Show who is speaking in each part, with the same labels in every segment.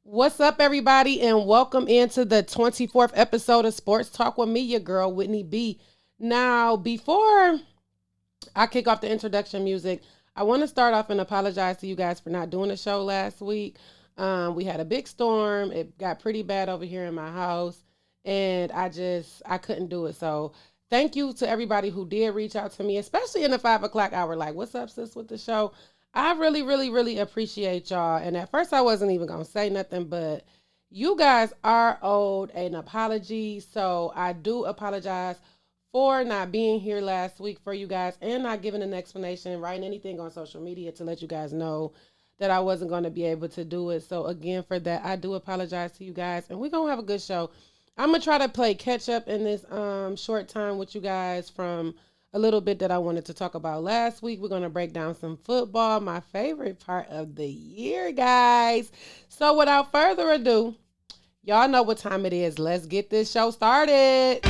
Speaker 1: What's up, everybody, and welcome into the 24th episode of Sports Talk with me, your girl, Whitney B. Now, before I kick off the introduction music, I want to start off and apologize to you guys for not doing the show last week. We had a big storm. It got pretty bad over here in my house, and I couldn't do it. So, thank you to everybody who did reach out to me, especially in the 5 o'clock hour. Like, what's up, sis, with the show? I really, really, really appreciate y'all. And at first, I wasn't even gonna say nothing, but you guys are owed an apology. So I do apologize for not being here last week for you guys and not giving an explanation, writing anything on social media to let you guys know that I wasn't going to be able to do it. So again, for that, I do apologize to you guys, and we're gonna have a good show. I'm gonna try to play catch up in this short time with you guys from a little bit that I wanted to talk about last week. We're gonna break down some football, my favorite part of the year, guys. So without further ado, y'all know what time it is. Let's get this show started.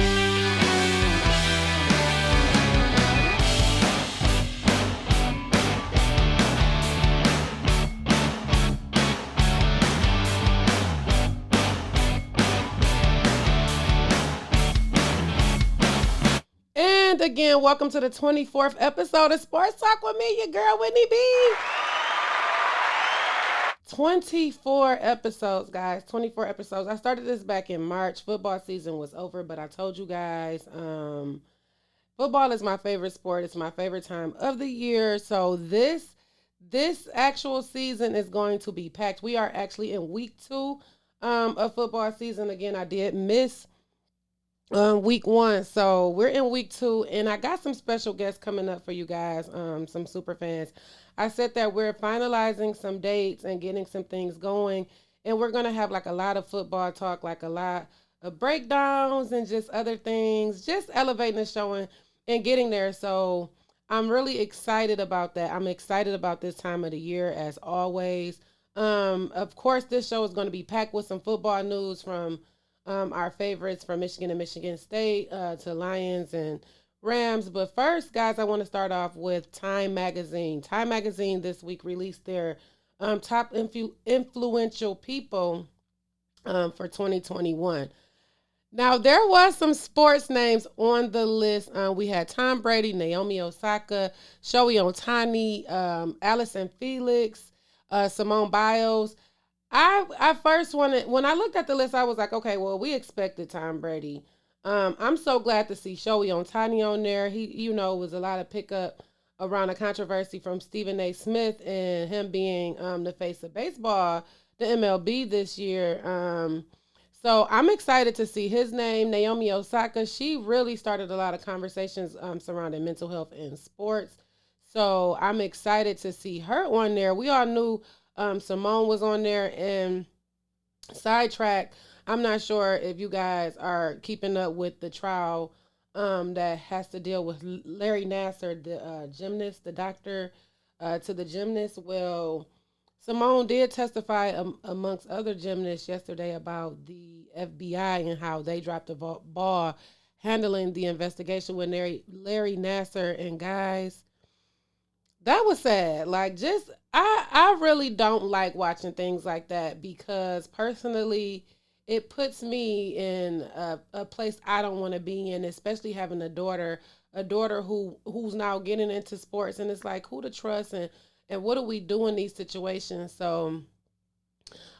Speaker 1: And again, welcome to the 24th episode of Sports Talk with me, your girl, Whitney B. 24 episodes, guys. 24 episodes. I started this back in March. Football season was over, but I told you guys, football is my favorite sport. It's my favorite time of the year. So this actual season is going to be packed. We are actually in week two of football season. Again, I did miss week one. So we're in week two, and I got some special guests coming up for you guys, some super fans. I said that we're finalizing some dates and getting some things going, and we're gonna have like a lot of football talk, like a lot of breakdowns and just other things, just elevating the show and getting there. So I'm really excited about that. I'm excited about this time of the year as always. Of course, this show is going to be packed with some football news from our favorites from Michigan and Michigan State to Lions and Rams. But first, guys, I want to start off with Time Magazine. Time Magazine this week released their top influential people for 2021. Now, there was some sports names on the list. We had Tom Brady, Naomi Osaka, Shohei Ohtani, Allison Felix, Simone Biles. I first wanted, when I looked at the list, I was like, okay, well, we expected Tom Brady. I'm so glad to see Shohei Ohtani on there. He, was a lot of pickup around a controversy from Stephen A. Smith and him being the face of baseball, the MLB this year. So I'm excited to see his name, Naomi Osaka. She really started a lot of conversations surrounding mental health in sports. So I'm excited to see her on there. We all knew Simone was on there, and sidetrack. I'm not sure if you guys are keeping up with the trial that has to deal with Larry Nasser, the gymnast, the doctor to the gymnast. Well, Simone did testify amongst other gymnasts yesterday about the FBI and how they dropped the ball handling the investigation with Larry Nasser. And guys, that was sad. Like, just I really don't like watching things like that because personally, it puts me in a place I don't want to be in, especially having a daughter who's now getting into sports, and it's like who to trust and what do we do in these situations. So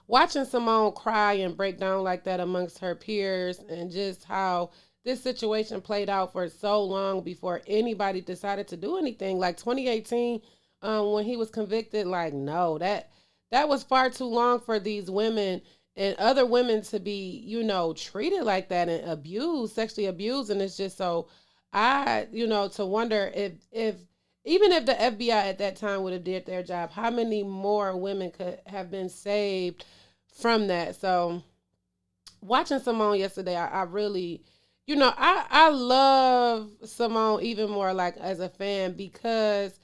Speaker 1: watching Simone cry and break down like that amongst her peers, and just how this situation played out for so long before anybody decided to do anything. Like 2018, when he was convicted, like no, that was far too long for these women and other women to be, treated like that and abused, sexually abused. And it's just so to wonder if even if the FBI at that time would have did their job, how many more women could have been saved from that. So watching Simone yesterday, I really, I love Simone even more, like as a fan, because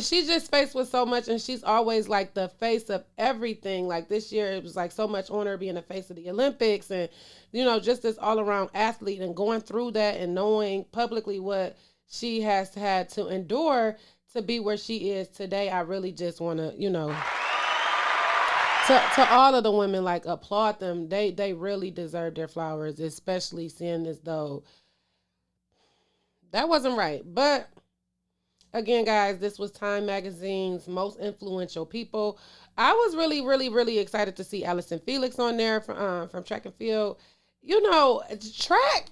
Speaker 1: she's just faced with so much, and she's always like the face of everything. Like this year, it was like so much on her being the face of the Olympics, and just this all around athlete, and going through that and knowing publicly what she has had to endure to be where she is today. I really just want to, To all of the women, like applaud them. They really deserve their flowers, especially seeing as though that wasn't right. But again, guys, this was Time Magazine's most influential people. I was really, really, really excited to see Allison Felix on there from track and field. You know, track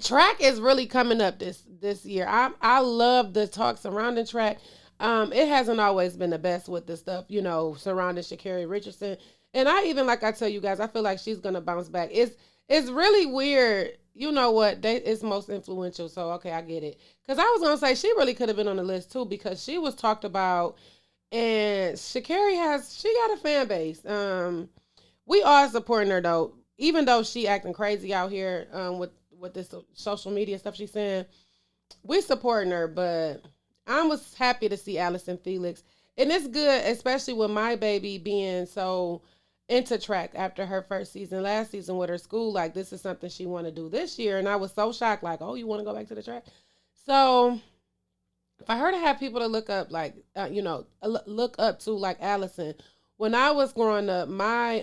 Speaker 1: track is really coming up this year. I love the talk surrounding track. It hasn't always been the best with the stuff, surrounding Sha'Carri Richardson. And I even like I tell you guys, I feel like she's gonna bounce back. It's really weird. You know what? It's most influential. So okay, I get it. Because I was gonna say she really could have been on the list too because she was talked about, and she got a fan base. We are supporting her though, even though she acting crazy out here with this social media stuff she's saying. We supporting her, but I was happy to see Allison Felix, and it's good, especially with my baby being so into track after her first season last season with her school. Like this is something she want to do this year, and I was so shocked. Like, oh, you want to go back to the track? So for her to have people to look up, like look up to, like Allison. When I was growing up, my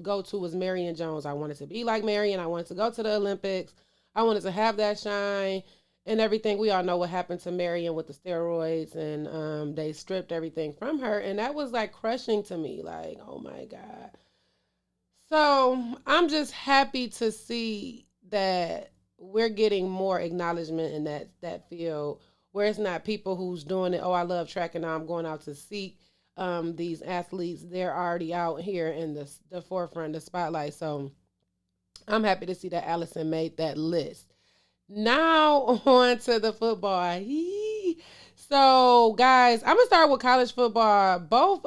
Speaker 1: go to was Marion Jones. I wanted to be like Marion. I wanted to go to the Olympics. I wanted to have that shine and everything. We all know what happened to Marion with the steroids, and they stripped everything from her, and that was like crushing to me. Like, oh my god. So I'm just happy to see that we're getting more acknowledgement in that field, where it's not people who's doing it. Oh, I love track, and now I'm going out to seek these athletes. They're already out here in the forefront, the spotlight. So I'm happy to see that Allison made that list. Now on to the football. So guys, I'm gonna start with college football. Both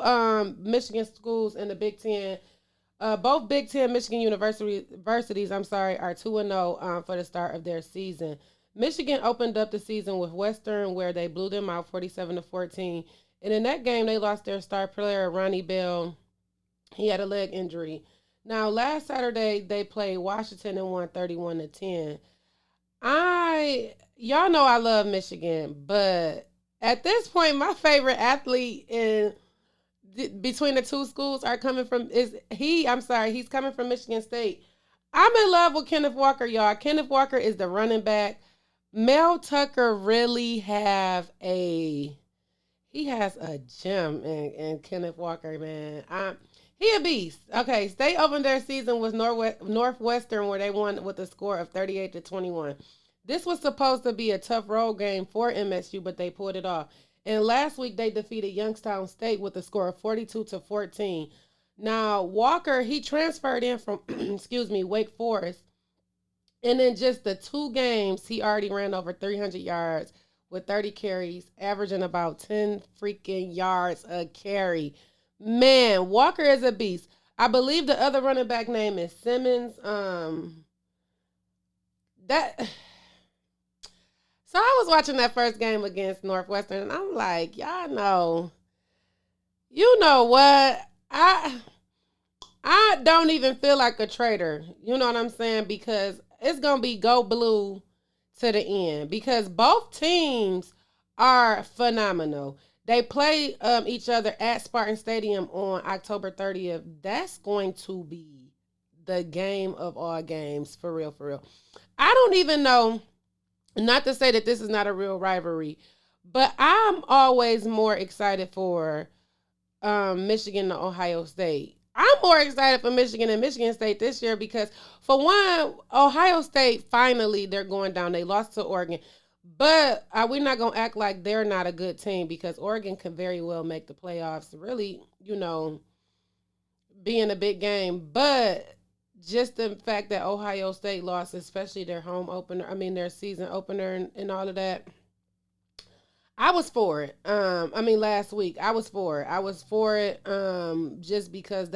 Speaker 1: Michigan schools in the Big Ten, both Big Ten Michigan universities, are 2-0 for the start of their season. Michigan opened up the season with Western, where they blew them out 47-14. And in that game, they lost their star player Ronnie Bell. He had a leg injury. Now, last Saturday they played Washington and won 31-10. Y'all know I love Michigan, but at this point, my favorite athlete in between the two schools are coming from is he. I'm sorry, he's coming from Michigan State. I'm in love with Kenneth Walker, y'all. Kenneth Walker is the running back. Mel Tucker really he has a gem in Kenneth Walker, man. He a beast. Okay, State opened their season with Northwestern, where they won with a score of 38-21. This was supposed to be a tough road game for MSU, but they pulled it off. And last week they defeated Youngstown State with a score of 42-14. Now Walker, he transferred in from Wake Forest, and in just the 2 games he already ran over 300 yards with 30 carries, averaging about 10 freaking yards a carry. Man, Walker is a beast. I believe the other running back name is Simmons. That. So I was watching that first game against Northwestern, and I'm like, y'all know, you know what? I don't even feel like a traitor. You know what I'm saying? Because it's gonna be go blue to the end. Because both teams are phenomenal. They play each other at Spartan Stadium on October 30th. That's going to be the game of all games, for real, for real. I don't even know, not to say that this is not a real rivalry, but I'm always more excited for Michigan to Ohio State. I'm more excited for Michigan and Michigan State this year because, for one, Ohio State, finally, they're going down. They lost to Oregon. But we're not going to act like they're not a good team, because Oregon can very well make the playoffs, really, be in a big game. But just the fact that Ohio State lost, especially their their season opener and all of that, I was for it. Last week, I was for it. I was for it just because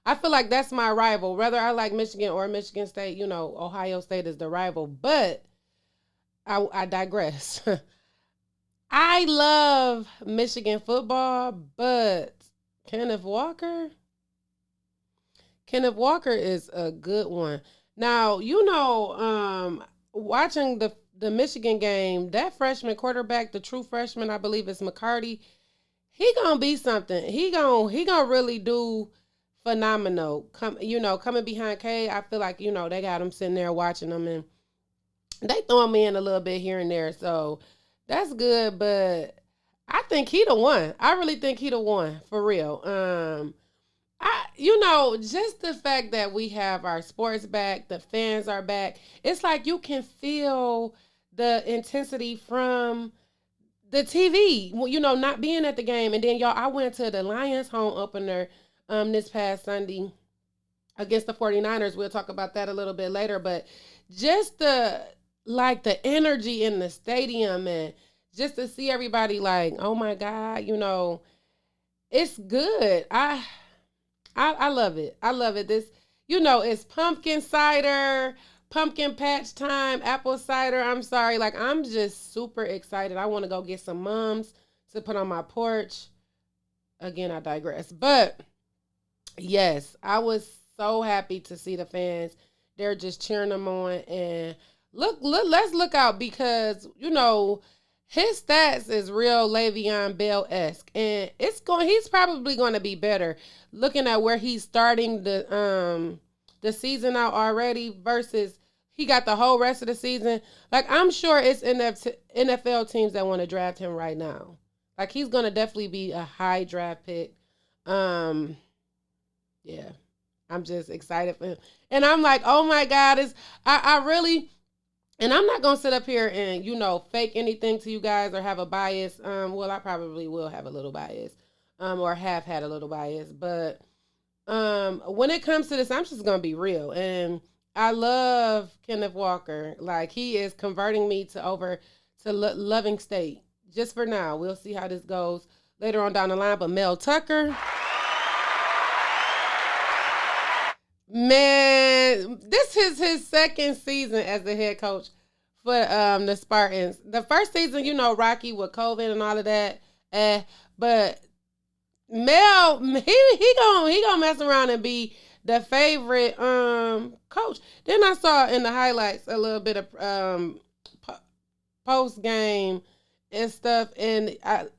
Speaker 1: I feel like that's my rival. Whether I like Michigan or Michigan State, Ohio State is the rival. But I digress. I love Michigan football, but Kenneth Walker is a good one. Now, watching the Michigan game, that freshman quarterback, the true freshman, I believe is McCarty, he gonna be something. He gonna really do phenomenal. Coming behind K, I feel like they got him sitting there watching him, and they throwing me in a little bit here and there. So that's good, but I think he the one. I really think he the one for real. Just the fact that we have our sports back, the fans are back. It's like you can feel the intensity from the TV. Well, not being at the game, and then y'all, I went to the Lions home opener this past Sunday against the 49ers. We'll talk about that a little bit later, but just the energy in the stadium, and just to see everybody like, oh my God, it's good. I love it. I love it. It's pumpkin cider, pumpkin patch time, apple cider. I'm sorry. Like, I'm just super excited. I want to go get some mums to put on my porch. Again, I digress. But yes, I was so happy to see the fans. They're just cheering them on. And let's look out, because, his stats is real Le'Veon Bell-esque, and he's probably going to be better looking at where he's starting the season out already versus he got the whole rest of the season. Like, I'm sure it's NFL teams that want to draft him right now. Like, he's going to definitely be a high draft pick. Yeah, I'm just excited for him. And I'm like, oh my God, I really. And I'm not gonna sit up here and fake anything to you guys or have a bias. Well, I probably will have a little bias, or have had a little bias. But when it comes to this, I'm just gonna be real. And I love Kenneth Walker. Like, he is converting me to loving state. Just for now, we'll see how this goes later on down the line. But Mel Tucker, man, this is his second season as the head coach for the Spartans. The first season, Rocky with COVID and all of that. But Mel, he gonna mess around and be the favorite coach. Then I saw in the highlights a little bit of post game and stuff, and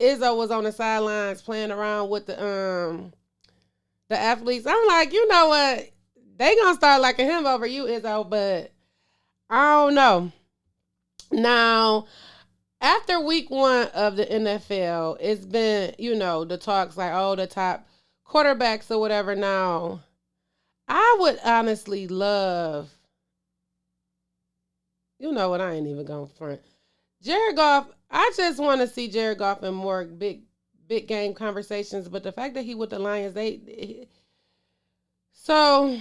Speaker 1: Izzo was on the sidelines playing around with the athletes. I'm like, you know what? They gonna start liking him over you, Izzo, but I don't know. Now, after week 1 of the NFL, it's been, the talks like, oh, the top quarterbacks or whatever. Now, I would honestly love, you know what, I ain't even going front. Jared Goff, I just want to see Jared Goff in more big game conversations, but the fact that he with the Lions, so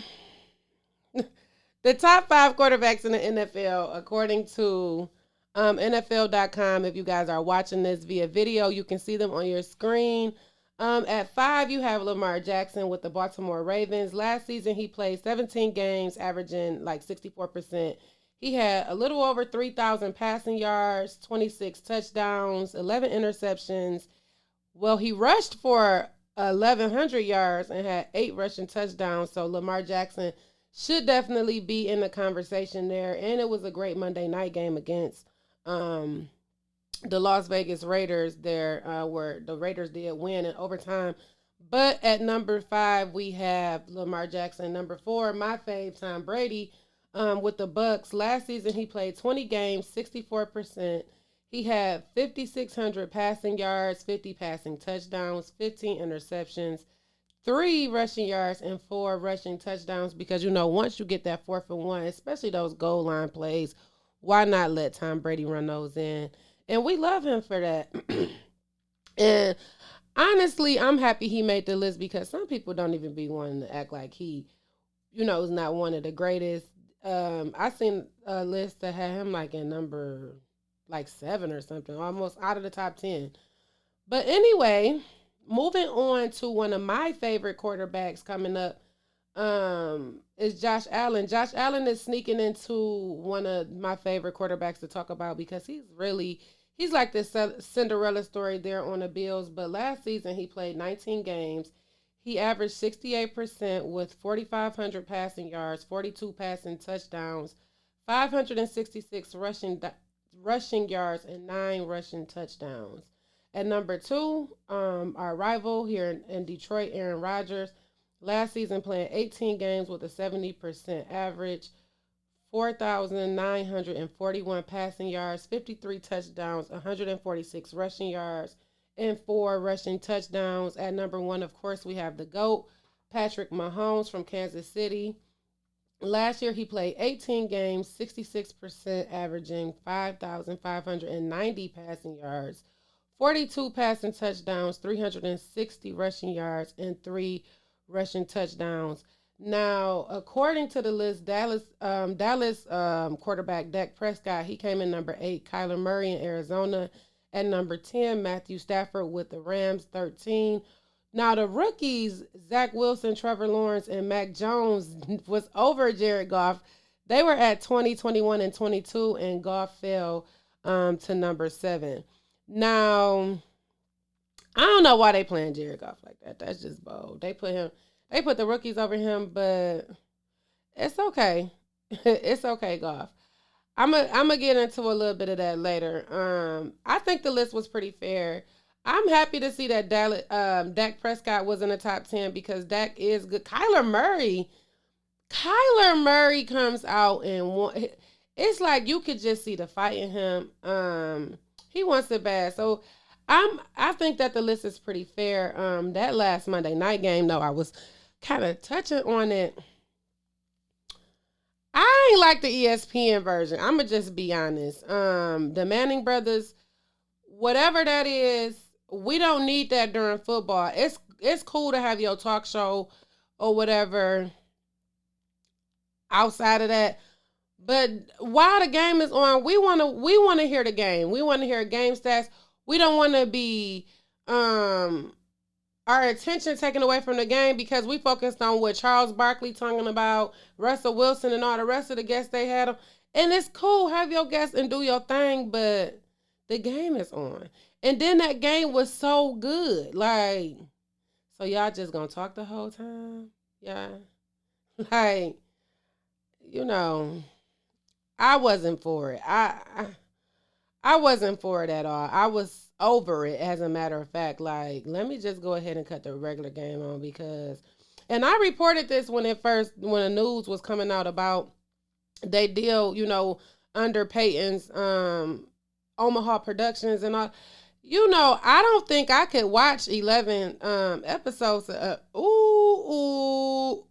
Speaker 1: the top 5 quarterbacks in the NFL, according to NFL.com. If you guys are watching this via video, you can see them on your screen. At 5, you have Lamar Jackson with the Baltimore Ravens. Last season, he played 17 games, averaging like 64%. He had a little over 3,000 passing yards, 26 touchdowns, 11 interceptions. Well, he rushed for 1,100 yards and had 8 rushing touchdowns. So Lamar Jackson should definitely be in the conversation there. And it was a great Monday night game against the Las Vegas Raiders there, where the Raiders did win in overtime. But at number 5, we have Lamar Jackson. Number 4, my fave, Tom Brady, with the Bucks. Last season, he played 20 games, 64%. He had 5,600 passing yards, 50 passing touchdowns, 15 interceptions, 3 rushing yards, and 4 rushing touchdowns. Because, once you get that 4th and 1, especially those goal line plays, why not let Tom Brady run those in? And we love him for that. And honestly, I'm happy he made the list, because some people don't even be wanting to act like he, is not one of the greatest. I seen a list that had him like in number like 7 or something, almost out of the top 10. But anyway, moving on to one of my favorite quarterbacks coming up, is Josh Allen. Josh Allen is sneaking into one of my favorite quarterbacks to talk about, because he's like this Cinderella story there on the Bills. But last season he played 19 games. He averaged 68% with 4,500 passing yards, 42 passing touchdowns, 566 rushing yards, and 9 rushing touchdowns. At number two, our rival here in Detroit, Aaron Rodgers. Last season playing 18 games with a 70% average, 4,941 passing yards, 53 touchdowns, 146 rushing yards, and 4 rushing touchdowns. At number one, of course, we have the GOAT, Patrick Mahomes from Kansas City. Last year, he played 18 games, 66%, averaging 5,590 passing yards, 42 passing touchdowns, 360 rushing yards, and 3 rushing touchdowns. Now, according to the list, Dallas quarterback Dak Prescott, he came in number 8. Kyler Murray in Arizona at number 10. Matthew Stafford with the Rams, 13. Now, the rookies, Zach Wilson, Trevor Lawrence, and Mac Jones, was over Jared Goff. They were at 20, 21, and 22, and Goff fell to number 7. Now, I don't know why they playing Jared Goff like that. That's just bold. They put the rookies over him, but it's okay. It's okay, Goff. I'm gonna get into a little bit of that later. I think the list was pretty fair. I'm happy to see that Dak Prescott was in the top 10 because Dak is good. Kyler Murray comes out and it's like you could just see the fight in him. He wants it bad. So I think that the list is pretty fair. That last Monday night game though, I was kind of touching on it. I ain't like the ESPN version. I'ma just be honest. The Manning brothers, whatever that is, we don't need that during football. It's cool to have your talk show or whatever outside of that. But while the game is on, we wanna hear the game. We wanna hear game stats. We don't wanna be our attention taken away from the game because we focused on what Charles Barkley talking about, Russell Wilson, and all the rest of the guests they had. And it's cool, have your guests and do your thing, but the game is on. And then that game was so good. Like, so y'all just gonna talk the whole time? Yeah. Like, you know, I wasn't for it. I wasn't for it at all. I was over it, as a matter of fact. Like, let me just go ahead and cut the regular game on because, and I reported this when when the news was coming out about they deal, under Peyton's Omaha Productions and all. I don't think I could watch 11 episodes. Ooh.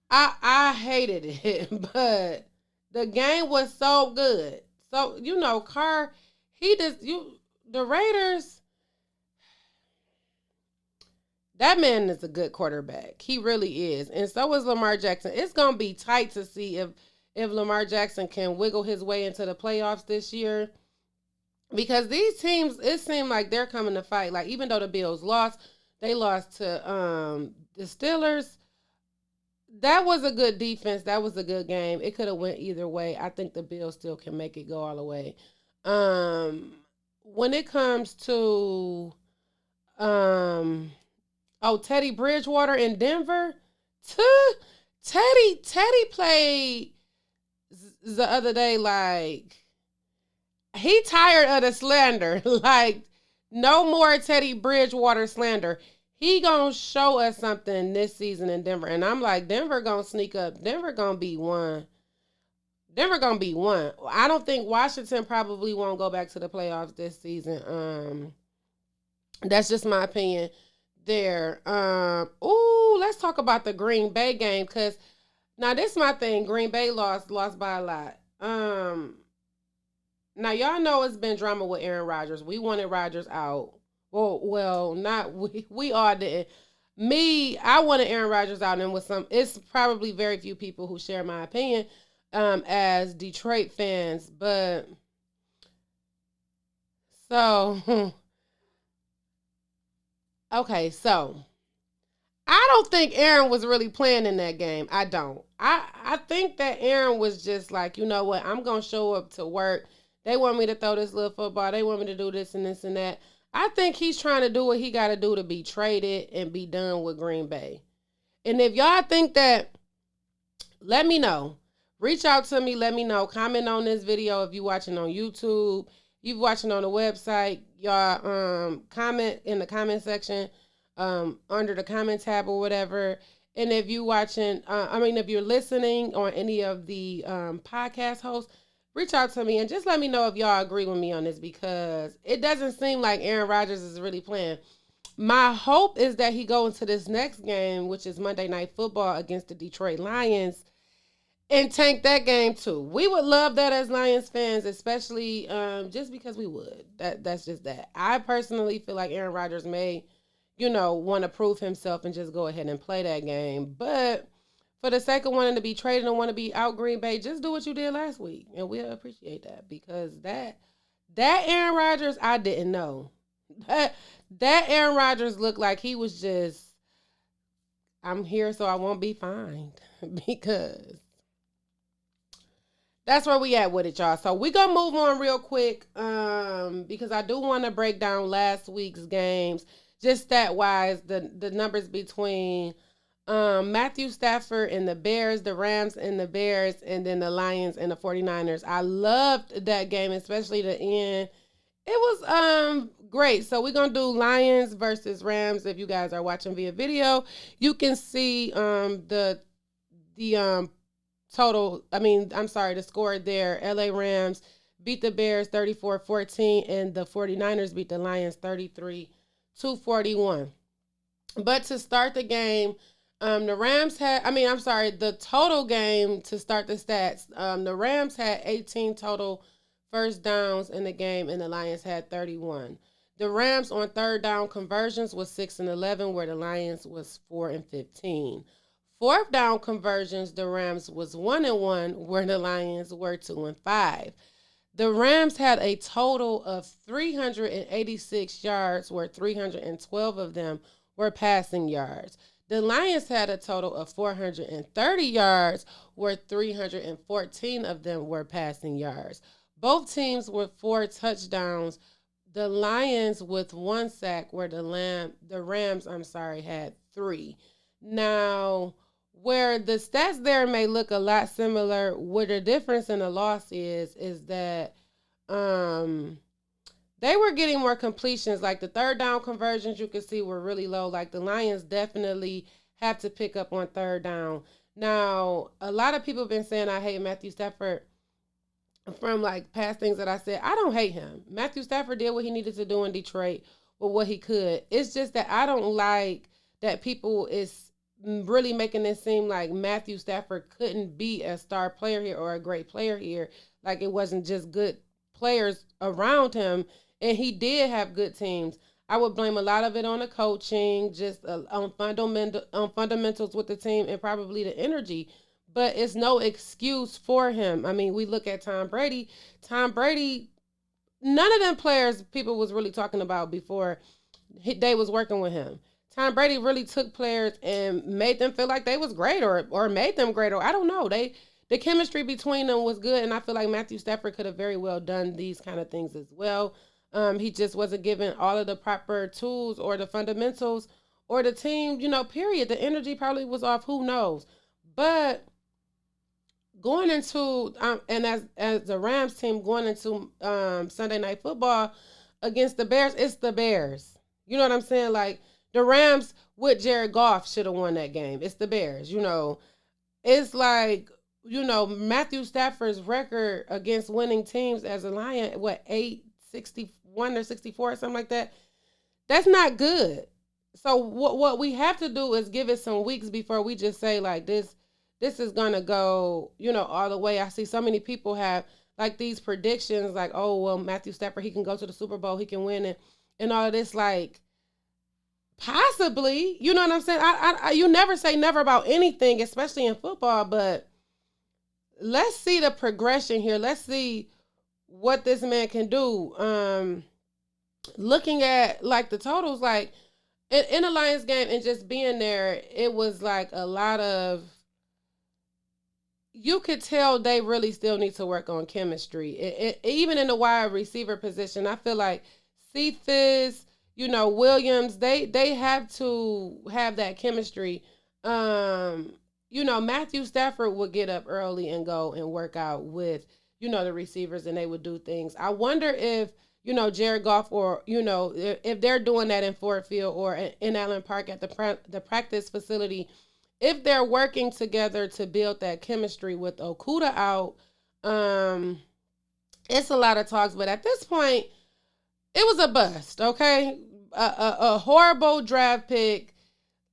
Speaker 1: I hated it, but the game was so good. So, Carr, the Raiders, that man is a good quarterback. He really is. And so is Lamar Jackson. It's going to be tight to see if Lamar Jackson can wiggle his way into the playoffs this year. Because these teams, it seemed like they're coming to fight. Like, even though the Bills lost, they lost to the Steelers. That was a good defense. That was a good game. It could have went either way. I think the Bills still can make it go all the way. When it comes to Teddy Bridgewater in Denver, Teddy played the other day like he tired of the slander. Like, no more Teddy Bridgewater slander. He gonna show us something this season in Denver. And I'm like, Denver gonna sneak up. Denver gonna be one. I don't think Washington probably won't go back to the playoffs this season. That's just my opinion there. Let's talk about the Green Bay game, because now this is my thing. Green Bay lost by a lot. Now y'all know it's been drama with Aaron Rodgers. We wanted Rodgers out. Well, not we. We all didn't. Me, I wanted Aaron Rodgers out, and it's probably very few people who share my opinion as Detroit fans. But so okay, so I don't think Aaron was really playing in that game. I don't. I think that Aaron was just like, you know what, I'm gonna show up to work. They want me to throw this little football. They want me to do this and this and that. I think he's trying to do what he got to do to be traded and be done with Green Bay. And if y'all think that, let me know. Reach out to me. Let me know. Comment on this video if you're watching on YouTube. you watching on the website, y'all comment in the comment section, under the comment tab or whatever. And if you watching, if you're listening on any of the podcast hosts, reach out to me and just let me know if y'all agree with me on this, because it doesn't seem like Aaron Rodgers is really playing. My hope is that he go into this next game, which is Monday Night Football against the Detroit Lions, and tank that game too. We would love that as Lions fans, especially just because we would. That's just that. I personally feel like Aaron Rodgers may, want to prove himself and just go ahead and play that game. But for the sake of wanting to be traded and want to be out Green Bay, just do what you did last week, and we'll appreciate that, because that Aaron Rodgers, I didn't know. That Aaron Rodgers looked like he was just, I'm here so I won't be fined, because that's where we at with it, y'all. So we gonna move on real quick, because I do want to break down last week's games, just stat wise, the numbers between Matthew Stafford and the Bears, the Rams and the Bears, and then the Lions and the 49ers. I loved that game, especially the end. It was great. So we're gonna do Lions versus Rams. If you guys are watching via video, you can see the total. The score there. LA Rams beat the Bears 34-14, and the 49ers beat the Lions 33-41. But to start the game, the Rams had, the total game to start the stats, the Rams had 18 total first downs in the game, and the Lions had 31. The Rams on third down conversions was 6-11, where the Lions was 4-15. Fourth down conversions, the Rams was 1-1, where the Lions were 2-5. The Rams had a total of 386 yards, where 312 of them were passing yards. The Lions had a total of 430 yards, where 314 of them were passing yards. Both teams with 4 touchdowns. The Lions with 1 sack, where the Rams had 3. Now, where the stats there may look a lot similar, where the difference in the loss is that they were getting more completions. Like the third down conversions, you could see were really low. Like the Lions definitely have to pick up on third down. Now, a lot of people have been saying I hate Matthew Stafford from like past things that I said. I don't hate him. Matthew Stafford did what he needed to do in Detroit with what he could. It's just that I don't like that people is really making it seem like Matthew Stafford couldn't be a star player here or a great player here. Like it wasn't just good players around him, and he did have good teams. I would blame a lot of it on the coaching, just on fundamentals with the team, and probably the energy. But it's no excuse for him. I mean, we look at Tom Brady. Tom Brady, none of them players people was really talking about before they was working with him. Tom Brady really took players and made them feel like they was great, or made them great, or I don't know. The chemistry between them was good, and I feel like Matthew Stafford could have very well done these kind of things as well. He just wasn't given all of the proper tools or the fundamentals or the team, period. The energy probably was off. Who knows? But going into and as the Rams team going into Sunday Night Football against the Bears, it's the Bears. You know what I'm saying? Like the Rams with Jared Goff should have won that game. It's the Bears. It's like Matthew Stafford's record against winning teams as a Lion, 861 or 64 or something like that. That's not good. So what we have to do is give it some weeks before we just say like this is gonna go, all the way. I see so many people have like these predictions, like, oh well, Matthew Stafford, he can go to the Super Bowl, he can win it, and all of this. Like, possibly, you know what I'm saying? I you never say never about anything, especially in football. But let's see the progression here. Let's see what this man can do. Looking at like the totals, like in the Lions game and just being there, it was like a lot of. You could tell they really still need to work on chemistry. Even in the wide receiver position, I feel like Cephas, Williams, they have to have that chemistry. Matthew Stafford would get up early and go and work out with the receivers, and they would do things. I wonder if, Jared Goff, or, if they're doing that in Ford Field or in Allen Park at the practice facility, if they're working together to build that chemistry with Okuda out. um, it's a lot of talks, but at this point, it was a bust, okay? A horrible draft pick.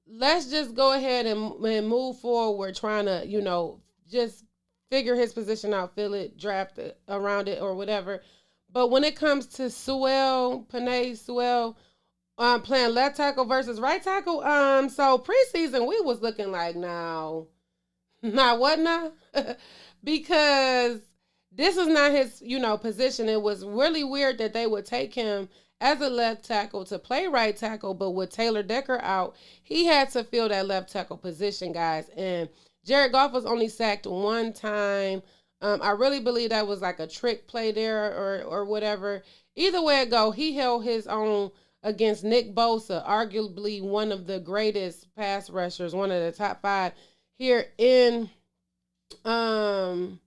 Speaker 1: Let's just go ahead and move forward, trying to, just figure his position out, fill it, draft it, around it, or whatever. But when it comes to Panay Sewell, playing left tackle versus right tackle, so preseason we was looking like, now, now what now? Because this is not his, position. It was really weird that they would take him as a left tackle to play right tackle, but with Taylor Decker out, he had to fill that left tackle position, guys. And Jared Goff was only sacked one time. I really believe that was like a trick play there, or whatever. Either way it go, he held his own against Nick Bosa, arguably one of the greatest pass rushers, one of the top 5 here um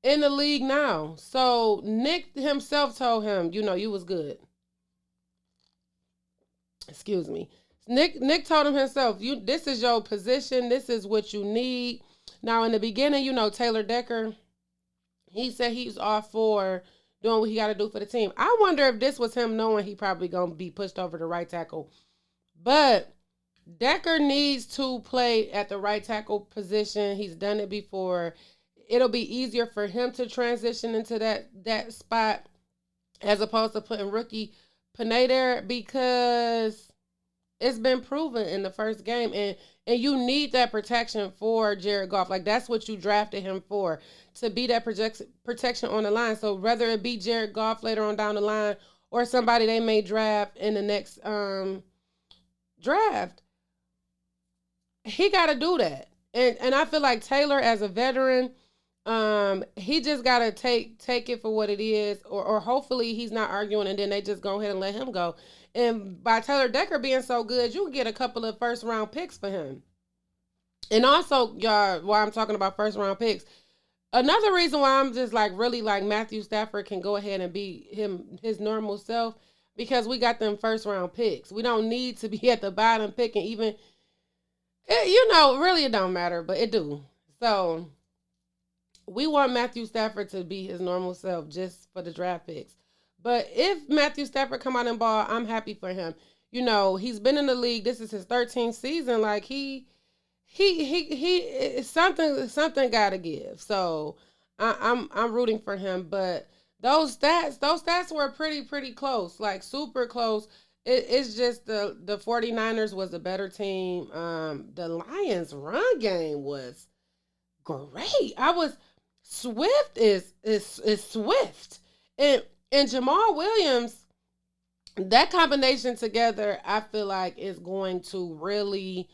Speaker 1: in the league now. So Nick himself told him, you was good. Excuse me. Nick told him himself, this is your position. This is what you need. Now in the beginning, Taylor Decker, he said he's all for doing what he got to do for the team. I wonder if this was him knowing he probably going to be pushed over to right tackle. But Decker needs to play at the right tackle position. He's done it before. It'll be easier for him to transition into that spot as opposed to putting rookie Panay there, because it's been proven in the first game, and you need that protection for Jared Goff. Like, that's what you drafted him for, to be that protection on the line. So whether it be Jared Goff later on down the line or somebody they may draft in the next draft, he got to do that. And I feel like Taylor, as a veteran, he just gotta take it for what it is, or hopefully he's not arguing, and then they just go ahead and let him go. And by Taylor Decker being so good, you can get a couple of first round picks for him. And also, y'all, while I'm talking about first round picks, another reason why I'm just like really like Matthew Stafford can go ahead and be his normal self, because we got them first round picks. We don't need to be at the bottom picking, even really it don't matter, but it do. So we want Matthew Stafford to be his normal self just for the draft picks. But if Matthew Stafford come out and ball, I'm happy for him. He's been in the league. This is his 13th season. Like, he something got to give. So I'm rooting for him. But those stats were pretty close, like super close. It's just the 49ers was a better team. The Lions' run game was great. Swift is Swift, and Jamal Williams. That combination together, I feel like, is going to really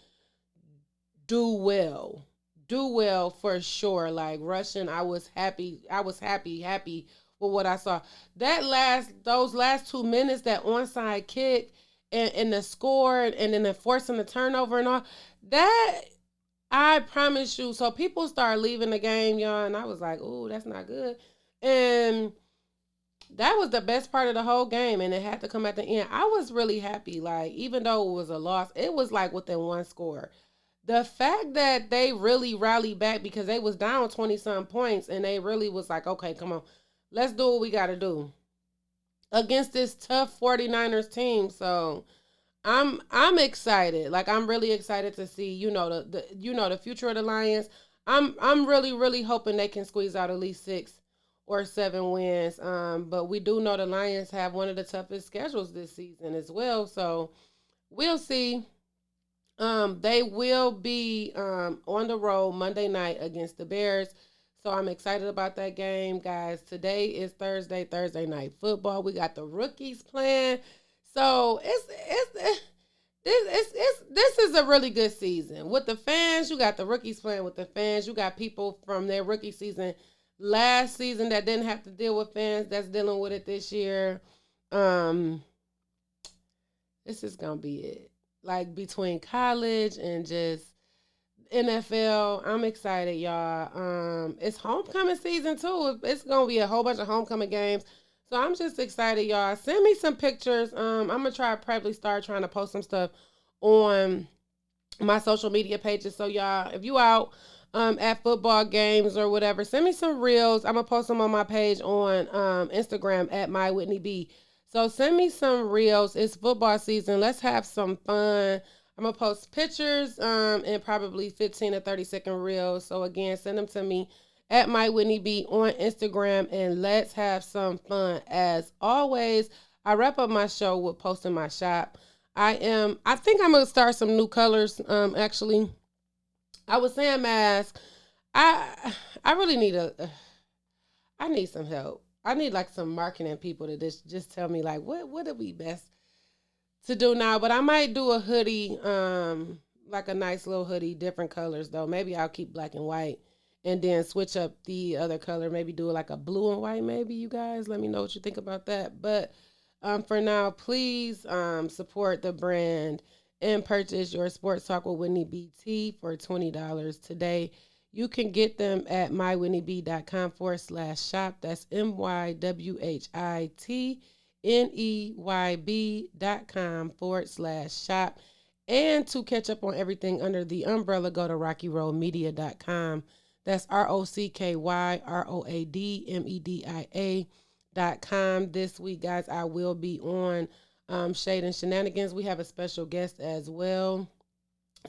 Speaker 1: do well. Do well for sure. Like, rushing, I was happy. I was happy with what I saw. Those last 2 minutes, that onside kick and the score, and then the forcing the turnover and all that. I promise you. So people start leaving the game, y'all, and I was like, "Ooh, that's not good." And that was the best part of the whole game, and it had to come at the end. I was really happy. Like, even though it was a loss, it was like within one score. The fact that they really rallied back, because they was down 20-some points, and they really was like, "Okay, come on. Let's do what we got to do against this tough 49ers team." So I'm excited. Like, I'm really excited to see, the future of the Lions. I'm really hoping they can squeeze out at least 6 or 7 wins. But we do know the Lions have one of the toughest schedules this season as well. So we'll see. They will be on the road Monday night against the Bears. So I'm excited about that game, guys. Today is Thursday night football. We got the rookies playing. So this is a really good season. With the fans, you got the rookies playing with the fans. You got people from their rookie season last season that didn't have to deal with fans that's dealing with it this year. This is gonna be it. Like, between college and just NFL. I'm excited, y'all. It's homecoming season too. It's gonna be a whole bunch of homecoming games. So I'm just excited, y'all. Send me some pictures. I'm gonna try to probably start trying to post some stuff on my social media pages. So y'all, if you out at football games or whatever, send me some reels. I'm gonna post them on my page on Instagram at my Whitney B. So send me some reels. It's football season. Let's have some fun. I'm gonna post pictures and probably 15 to 30-second reels. So again, send them to me at my Whitney B on Instagram, and let's have some fun. As always, I wrap up my show with posting my shop. I think I'm gonna start some new colors. Actually, I was saying mask. I I really need I need some help. I need like some marketing people to just tell me like what would be best to do now. But I might do a hoodie, like a nice little hoodie, different colors though. Maybe I'll keep black and white and then switch up the other color. Maybe do like a blue and white. Maybe you guys let me know what you think about that. But for now, please support the brand and purchase your Sports Talk with Whitney BT for $20 today. You can get them at mywhitneyb.com/shop. That's mywhitneyb.com/shop. And to catch up on everything under the umbrella, go to rockyroadmedia.com. That's ROCKYROADMEDIA.com. This week, guys, I will be on Shade and Shenanigans. We have a special guest as well.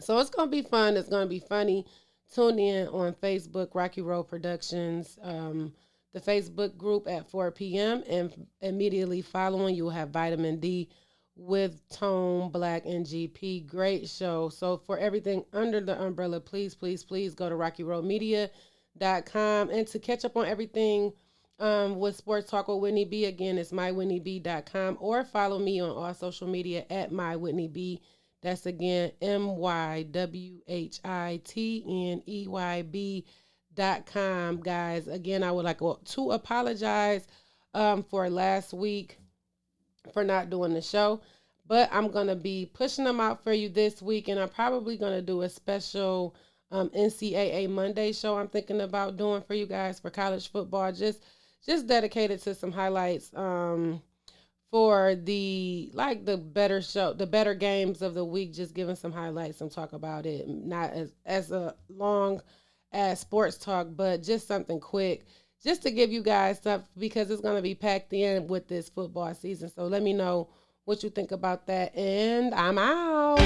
Speaker 1: So it's going to be fun. It's going to be funny. Tune in on Facebook, Rocky Road Productions, the Facebook group at 4 p.m. And immediately following, you'll have Vitamin D with Tone, Black, and GP. Great show. So for everything under the umbrella, please, please, please go to rockyroadmedia.com. And to catch up on everything with Sports Talk with Whitney B, again, it's mywhitneyb.com, or follow me on all social media at mywhitneyb. That's again mywhitneyb.com, guys. Again, I would like to apologize for last week for not doing the show, but I'm gonna be pushing them out for you this week, and I'm probably gonna do a special NCAA Monday show. I'm thinking about doing for you guys for college football, just dedicated to some highlights. For the better show, the better games of the week, just giving some highlights and talk about it. Not as a long as sports talk, but just something quick, just to give you guys stuff because it's gonna be packed in with this football season. So let me know what you think about that, and I'm out.